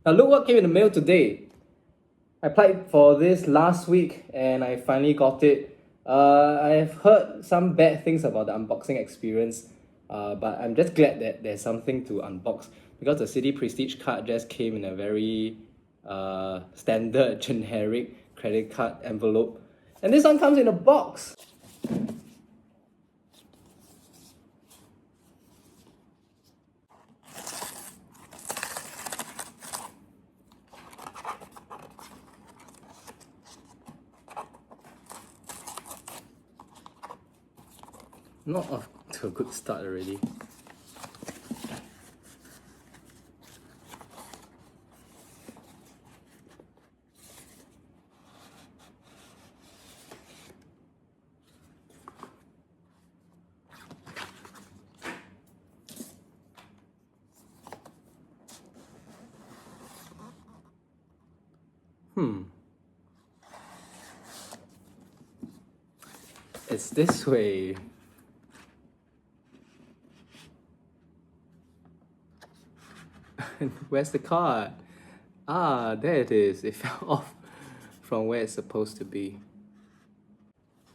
Now look what came in the mail today. I applied for this last week and I finally got it. I've heard some bad things about the unboxing experience, but I'm just glad that there's something to unbox because the City Prestige card just came in a very standard, generic credit card envelope. And this one comes in a box. Not off to a good start already. It's this way. Where's the card? Ah, there it is. It fell off from where it's supposed to be.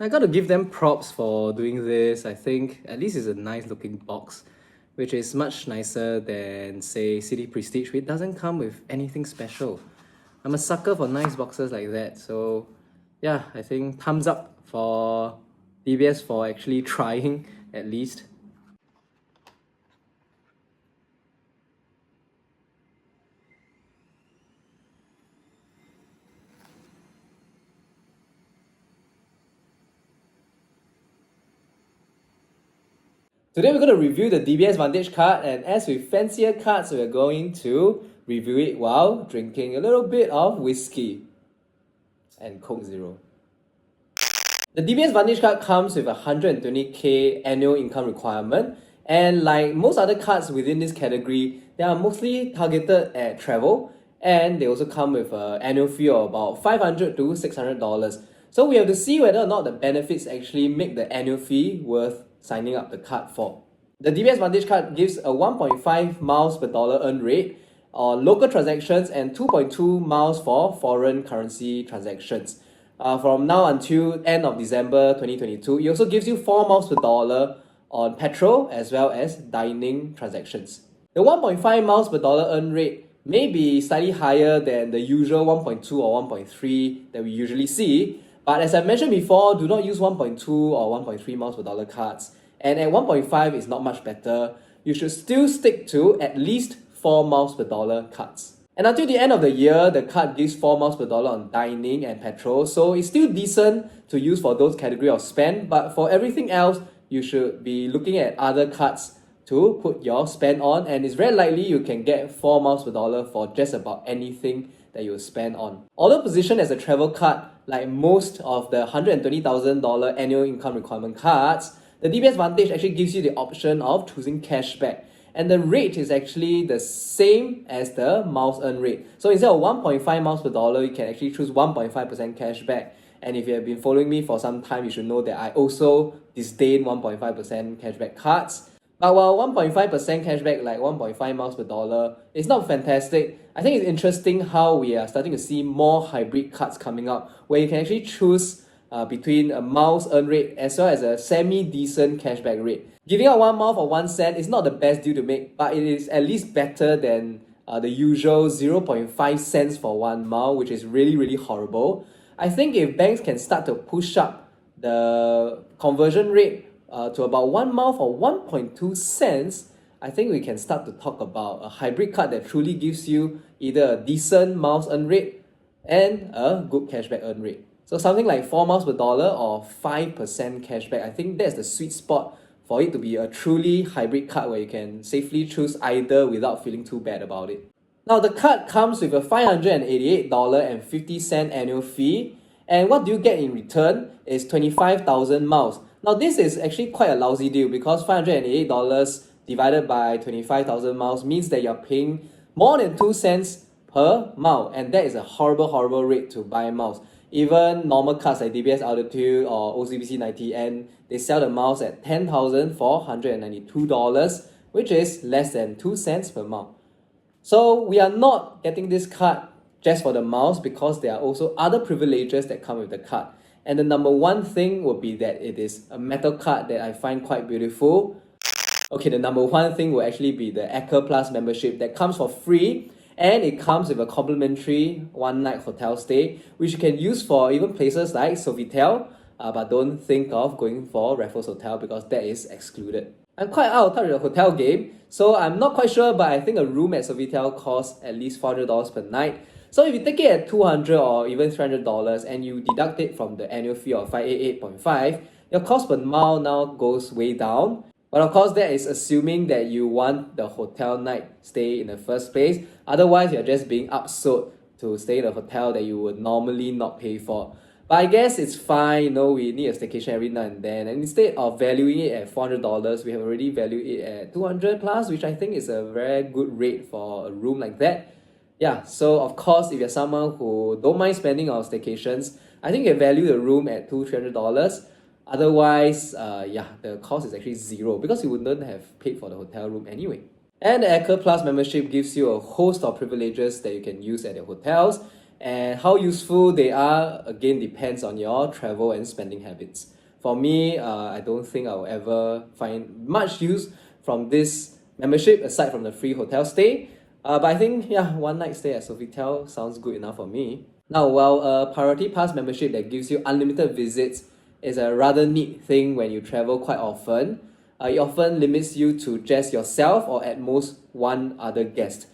I gotta give them props for doing this. I think at least it's a nice looking box, which is much nicer than, say, City Prestige, which doesn't come with anything special. I'm a sucker for nice boxes like that, so yeah, I think thumbs up for DBS for actually trying at least. Today we're going to review the DBS Vantage card, and as with fancier cards, we're going to review it while drinking a little bit of whiskey and Coke Zero. The DBS Vantage card comes with a 120k annual income requirement, and like most other cards within this category, they are mostly targeted at travel, and they also come with an annual fee of about $500 to $600. So we have to see whether or not the benefits actually make the annual fee worth signing up the card for. The DBS Vantage card gives a 1.5 miles per dollar earn rate on local transactions and 2.2 miles for foreign currency transactions. From now until end of December 2022, it also gives you 4 miles per dollar on petrol as well as dining transactions. The 1.5 miles per dollar earn rate may be slightly higher than the usual 1.2 or 1.3 that we usually see, but as I mentioned before, do not use 1.2 or 1.3 miles per dollar cards. And at 1.5 is not much better. You should still stick to at least 4 miles per dollar cards. And until the end of the year, the card gives 4 miles per dollar on dining and petrol, so it's still decent to use for those category of spend, but for everything else, you should be looking at other cards to put your spend on, and it's very likely you can get 4 miles per dollar for just about anything that you spend on. Although positioned as a travel card, like most of the $120,000 annual income requirement cards, the DBS Vantage actually gives you the option of choosing cashback. And the rate is actually the same as the miles earn rate. So instead of 1.5 miles per dollar, you can actually choose 1.5% cashback. And if you have been following me for some time, you should know that I also disdain 1.5% cashback cards. But while 1.5% cashback, like 1.5 miles per dollar, is not fantastic, I think it's interesting how we are starting to see more hybrid cards coming up where you can actually choose between a miles earn rate as well as a semi-decent cashback rate. Giving out 1 mile for 1 cent is not the best deal to make, but it is at least better than the usual 0.5 cents for 1 mile, which is really horrible. I think if banks can start to push up the conversion rate to about 1 mile for 1.2 cents, I think we can start to talk about a hybrid card that truly gives you either a decent miles earn rate and a good cashback earn rate. So something like 4 miles per dollar or 5% cashback, I think that's the sweet spot for it to be a truly hybrid card where you can safely choose either without feeling too bad about it. Now the card comes with a $588.50 annual fee, and what do you get in return is 25,000 miles. Now this is actually quite a lousy deal because $588 divided by 25,000 miles means that you're paying more than 2 cents per mile, and that is a horrible rate to buy miles. Even normal cards like DBS Altitude or OCBC 90N, they sell the miles at $10,492, which is less than 2 cents per mile. So we are not getting this card just for the miles because there are also other privileges that come with the card. And the number one thing would be that it is a metal card that I find quite beautiful. Okay, the number one thing will actually be the Ecker Plus membership that comes for free, and it comes with a complimentary one-night hotel stay, which you can use for even places like Sofitel, but don't think of going for Raffles Hotel because that is excluded. I'm quite out of touch with the hotel game, so I'm not quite sure, but I think a room at Sofitel costs at least $400 per night. So if you take it at $200 or even $300 and you deduct it from the annual fee of 588.5, your cost per mile now goes way down. But of course, that is assuming that you want the hotel night stay in the first place. Otherwise, you're just being upsold to stay in a hotel that you would normally not pay for. But I guess it's fine, we need a staycation every now and then. And instead of valuing it at $400, we have already valued it at $200 plus, which I think is a very good rate for a room like that. Yeah, so of course, if you're someone who don't mind spending on staycations, I think you can value the room at $200-$300. Otherwise, the cost is actually zero because you wouldn't have paid for the hotel room anyway. And the Ecker Plus membership gives you a host of privileges that you can use at your hotels. And how useful they are, again, depends on your travel and spending habits. For me, I don't think I'll ever find much use from this membership aside from the free hotel stay. But I think, one night stay at Sofitel sounds good enough for me. Now, while a Priority Pass membership that gives you unlimited visits is a rather neat thing when you travel quite often, it often limits you to just yourself or at most one other guest.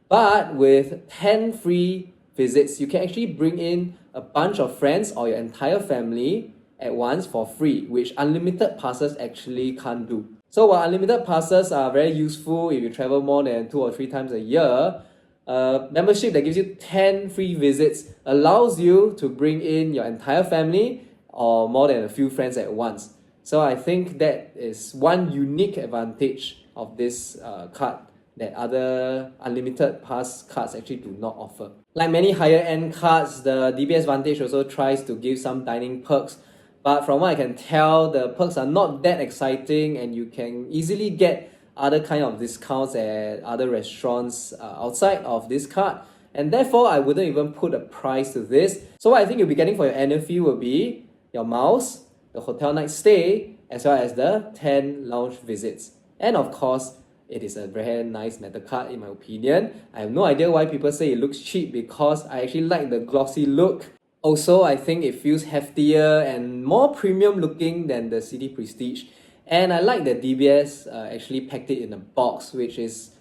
But with 10 free visits, you can actually bring in a bunch of friends or your entire family at once for free, which unlimited passes actually can't do. So while unlimited passes are very useful if you travel more than 2 or 3 times a year, a membership that gives you 10 free visits allows you to bring in your entire family or more than a few friends at once. So I think that is one unique advantage of this card that other unlimited pass cards actually do not offer. Like many higher end cards, the DBS Vantage also tries to give some dining perks, but from what I can tell, the perks are not that exciting and you can easily get other kind of discounts at other restaurants outside of this card. And therefore, I wouldn't even put a price to this. So what I think you'll be getting for your annual fee will be your miles, the hotel night stay, as well as the 10 lounge visits. And of course, it is a very nice metal card in my opinion. I have no idea why people say it looks cheap because I actually like the glossy look. Also, I think it feels heftier and more premium looking than the City Prestige. And I like that DBS actually packed it in a box, which is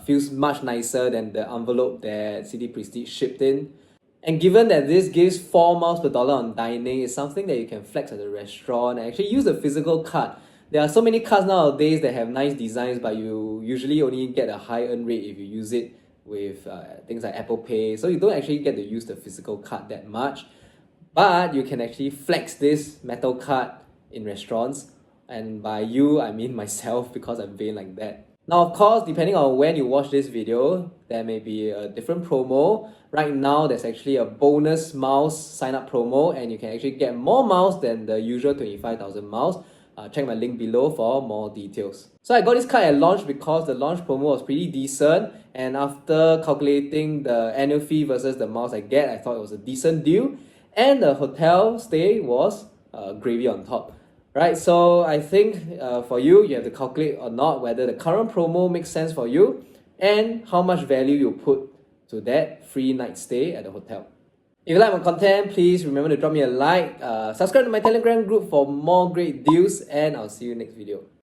feels much nicer than the envelope that City Prestige shipped in. And given that this gives 4 miles per dollar on dining, it's something that you can flex at the restaurant and actually use the physical card. There are so many cards nowadays that have nice designs, but you usually only get a high earn rate if you use it with things like Apple Pay. So you don't actually get to use the physical card that much. But you can actually flex this metal card in restaurants. And by you, I mean myself because I'm vain like that. Now, of course, depending on when you watch this video, there may be a different promo. Right now, there's actually a bonus miles sign-up promo, and you can actually get more miles than the usual 25,000 miles. Check my link below for more details. So I got this card at launch because the launch promo was pretty decent, and after calculating the annual fee versus the miles I get, I thought it was a decent deal, and the hotel stay was gravy on top. Right, so I think for you have to calculate or not whether the current promo makes sense for you and how much value you put to that free night stay at the hotel. If you like my content, please remember to drop me a like, subscribe to my Telegram group for more great deals, and I'll see you next video.